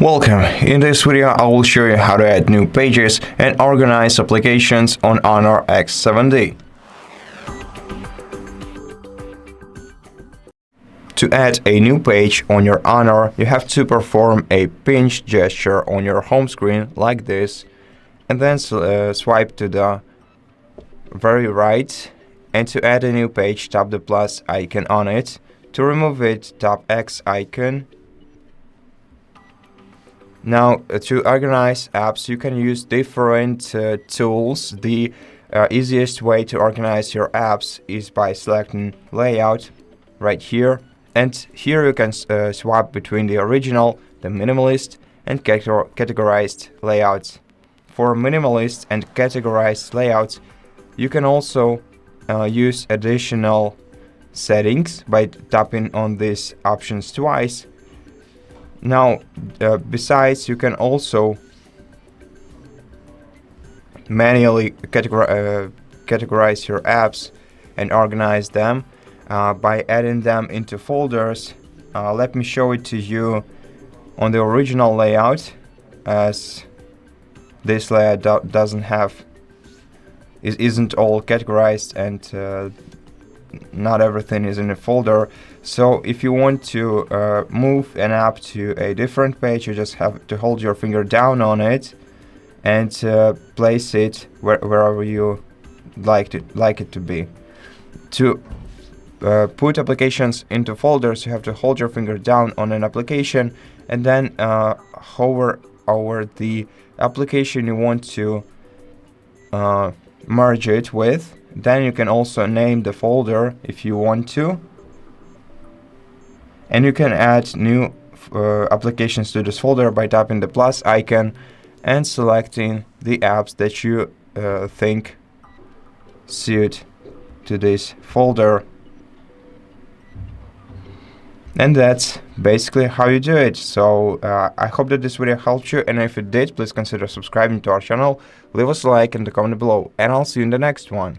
Welcome. In this video, I will show you how to add new pages and organize applications on HONOR X7d. To add a new page on your HONOR, you have to perform a pinch gesture on your home screen like this, and then swipe to the very right. And to add a new page, tap the plus icon on it. To remove it, tap X icon. Now, to organize apps, you can use different tools. The easiest way to organize your apps is by selecting Layout right here. And here you can swap between the original, the minimalist, and categorized layouts. For minimalist and categorized layouts, you can also use additional settings by tapping on these options twice. Now, besides, you can also manually categorize your apps and organize them by adding them into folders. Let me show it to you on the original layout, as this layout isn't all categorized and not everything is in a folder. So if you want to move an app to a different page, you just have to hold your finger down on it and place it wherever you like it to be. To put applications into folders, you have to hold your finger down on an application and then hover over the application you want to merge it with. Then you can also name the folder if you want to, and you can add new applications to this folder by tapping the plus icon and selecting the apps that you think suit to this folder. And that's basically how you do it. So I hope that this video helped you, and if it did, please consider subscribing to our channel, leave us a like and a comment below, and I'll see you in the next one.